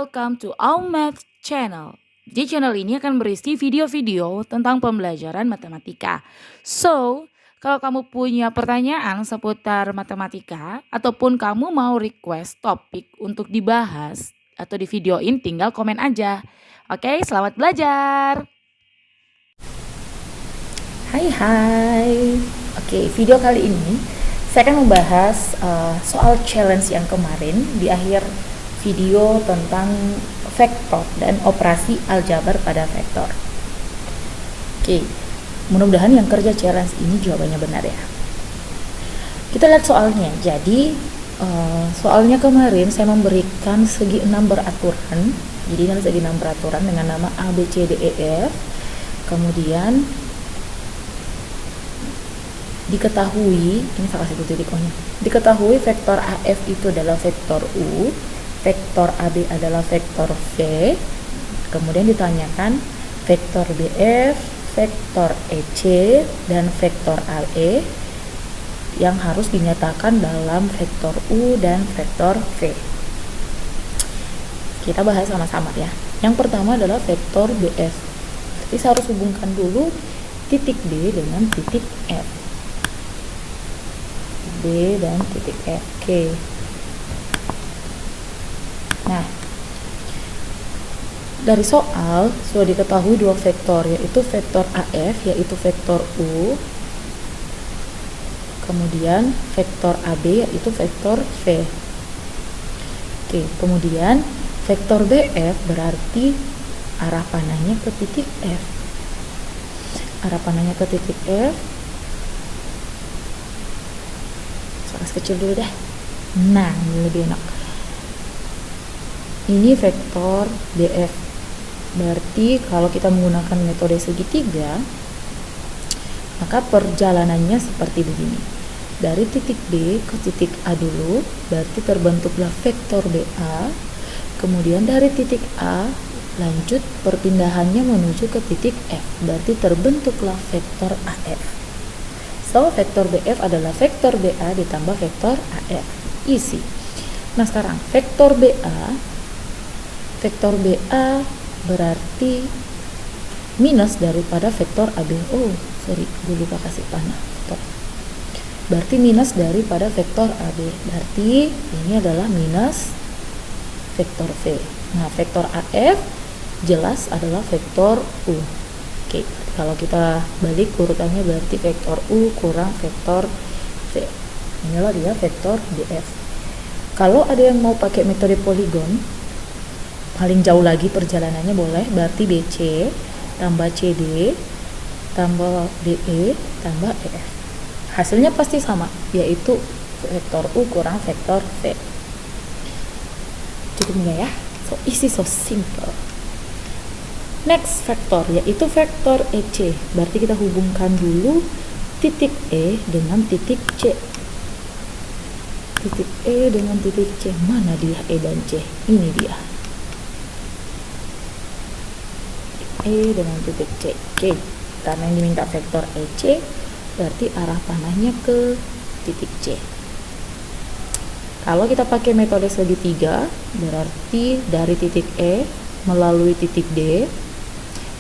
welcome to our math channel. Di channel ini akan berisi video-video tentang pembelajaran matematika. So, kalau kamu punya pertanyaan seputar matematika ataupun kamu mau request topik untuk dibahas atau di videoin, tinggal komen aja. Oke, selamat belajar. Hai. Oke, video kali ini saya akan membahas soal challenge yang kemarin di akhir video tentang vektor dan operasi aljabar pada vektor. Oke, mudah-mudahan yang kerja challenge ini jawabannya benar ya. Kita lihat soalnya. Jadi soalnya kemarin saya memberikan segi 6 beraturan. Jadi ini segi 6 beraturan dengan nama A, B, C, D, E, F. Kemudian diketahui, ini saya kasih titik O-nya. Diketahui vektor AF itu adalah vektor U, vektor AB adalah vektor V. Kemudian ditanyakan vektor BF, vektor EC, dan vektor AE yang harus dinyatakan dalam vektor U dan vektor V. Kita bahas sama-sama ya. Yang pertama adalah vektor BF. Jadi saya harus hubungkan dulu titik D dengan titik F. B dan titik F. Oke. Nah, dari soal sudah diketahui dua vektor, yaitu vektor AF, yaitu vektor U, kemudian vektor AB, yaitu vektor V. Oke, kemudian vektor BF berarti arah panahnya ke titik F. Arah panahnya ke titik F. Soal kecil dulu deh. Nah, ini lebih enak. Ini vektor BF. Berarti kalau kita menggunakan metode segitiga, maka perjalanannya seperti begini. Dari titik B ke titik A dulu, berarti terbentuklah vektor BA. Kemudian dari titik A, lanjut perpindahannya menuju ke titik F. Berarti terbentuklah vektor AF. So, vektor BF adalah vektor BA ditambah vektor AF. Easy. Nah, sekarang vektor BA berarti minus daripada vektor AB. Oh, sorry, gue lupa kasih panah. Berarti minus daripada vektor AB. Berarti ini adalah minus vektor V. Nah, vektor AF jelas adalah vektor U. Oke, kalau kita balik urutannya berarti vektor U kurang vektor V. Inilah dia vektor BF. Kalau ada yang mau pakai metode poligon, paling jauh lagi perjalanannya boleh, berarti BC tambah CD tambah DE tambah EF. Hasilnya pasti sama, yaitu vektor U kurang vektor V. Cukup nggak ya? So easy, so simple. Next vektor, yaitu vektor EC. Berarti kita hubungkan dulu titik E dengan titik C. Titik E dengan titik C. Mana dia E dan C? Ini dia. E dengan titik C. Oke, karena yang diminta vektor EC, berarti arah panahnya ke titik C. Kalau kita pakai metode segitiga, berarti dari titik E melalui titik D,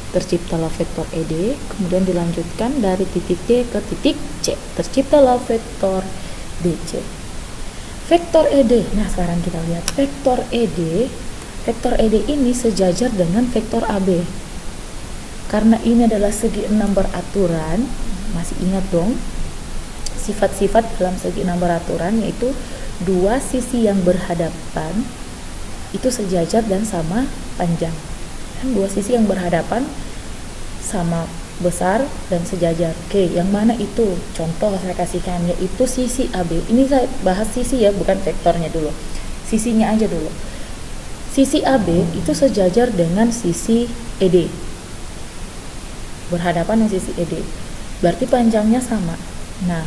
terciptalah vektor ED, kemudian dilanjutkan dari titik D ke titik C, terciptalah vektor DC. Vektor ED, nah sekarang kita lihat vektor ED. Vektor ED ini sejajar dengan vektor AB. Karena ini adalah segi 6 beraturan, masih ingat dong sifat-sifat dalam segi 6 beraturan, yaitu dua sisi yang berhadapan itu sejajar dan sama panjang. Dan dua sisi yang berhadapan sama besar dan sejajar. Oke, yang mana itu? Contoh saya kasihkan, yaitu sisi AB. Ini saya bahas sisi ya, bukan vektornya dulu. Sisinya aja dulu. Sisi AB itu sejajar dengan sisi ED. Berhadapan dengan sisi ED. Berarti panjangnya sama. Nah,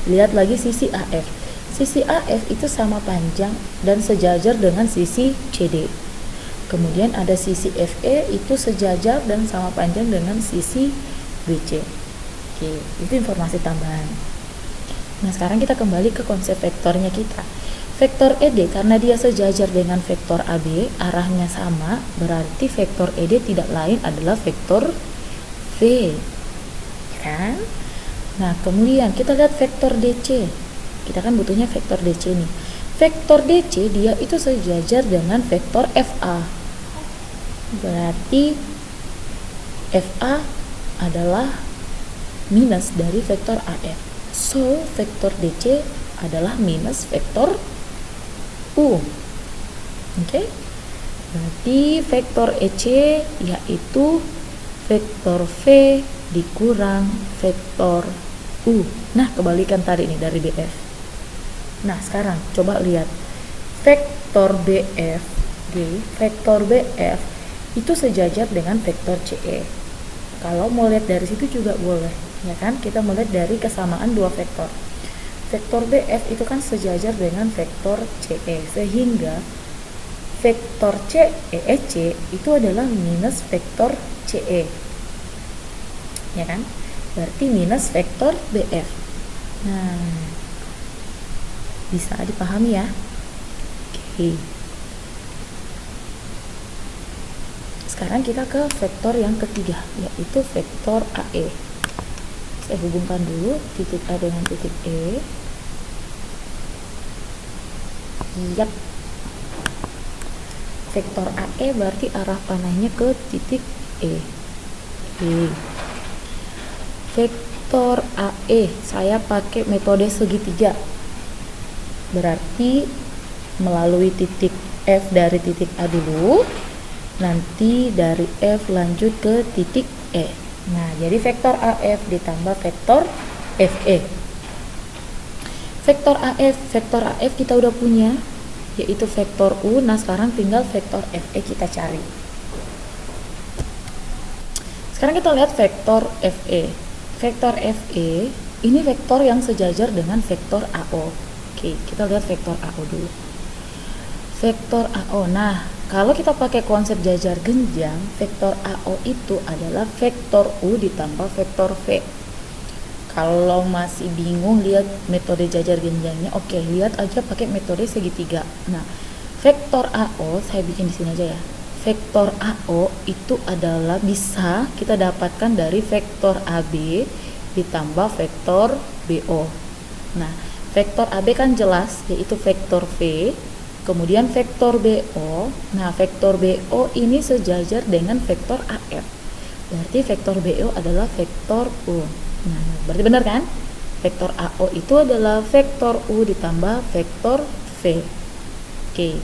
lihat lagi sisi AF. Sisi AF itu sama panjang dan sejajar dengan sisi CD. Kemudian ada sisi FE itu sejajar dan sama panjang dengan sisi BC. Oke, itu informasi tambahan. Nah, sekarang kita kembali ke konsep vektornya kita. Vektor ED karena dia sejajar dengan vektor AB, arahnya sama, berarti vektor ED tidak lain adalah vektor V, kan? Nah, kemudian kita lihat vektor DC. Kita kan butuhnya vektor DC nih. Vektor DC dia itu sejajar dengan vektor FA. Berarti FA adalah minus dari vektor AF. So, vektor DC adalah minus vektor U. Oke? Berarti vektor EC yaitu vektor V dikurang vektor U. Nah, kebalikan tadi nih dari BF. Nah, sekarang coba lihat vektor BF, vektor BF itu sejajar dengan vektor CE. Kalau mau lihat dari situ juga boleh, ya kan? Kita melihat dari kesamaan dua vektor. Vektor BF itu kan sejajar dengan vektor CE, sehingga vektor CEC itu adalah minus vektor CE, ya kan? Berarti minus vektor BF. Nah, bisa dipahami ya? Oke. Sekarang kita ke vektor yang ketiga, yaitu vektor AE. Saya hubungkan dulu titik A dengan titik E. Yap. Vektor AE berarti arah panahnya ke titik E. Vektor AE saya pakai metode segitiga. Berarti melalui titik F dari titik A dulu, nanti dari F lanjut ke titik E. Nah, jadi vektor AF ditambah vektor FE. Vektor AF kita udah punya, yaitu vektor U. Nah, sekarang tinggal vektor FE kita cari. Sekarang kita lihat vektor FE. Vektor FE ini vektor yang sejajar dengan vektor AO. Oke, kita lihat vektor AO dulu. Vektor AO. Nah, kalau kita pakai konsep jajar genjang, vektor AO itu adalah vektor U ditambah vektor V. Kalau masih bingung lihat metode jajar genjangnya, oke, lihat aja pakai metode segitiga. Nah, vektor AO saya bikin di sini aja ya. Vektor AO itu adalah bisa kita dapatkan dari vektor AB ditambah vektor BO. Nah, vektor AB kan jelas yaitu vektor V. Kemudian vektor BO, nah vektor BO ini sejajar dengan vektor AF. Berarti vektor BO adalah vektor U. Nah, berarti benar kan? Vektor AO itu adalah vektor U ditambah vektor V. Oke,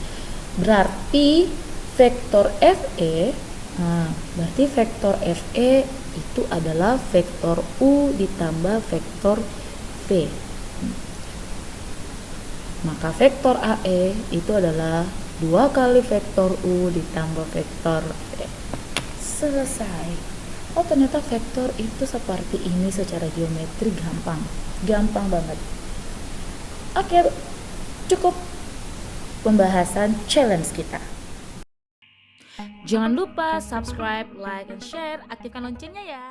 berarti vektor FE, nah berarti vektor FE itu adalah vektor U ditambah vektor V. Maka vektor AE itu adalah 2 kali vektor U ditambah vektor V. Selesai. Oh, ternyata vektor itu seperti ini secara geometri gampang. Gampang banget. Oke, cukup pembahasan challenge kita. Jangan lupa subscribe, like, and share, aktifkan loncengnya ya.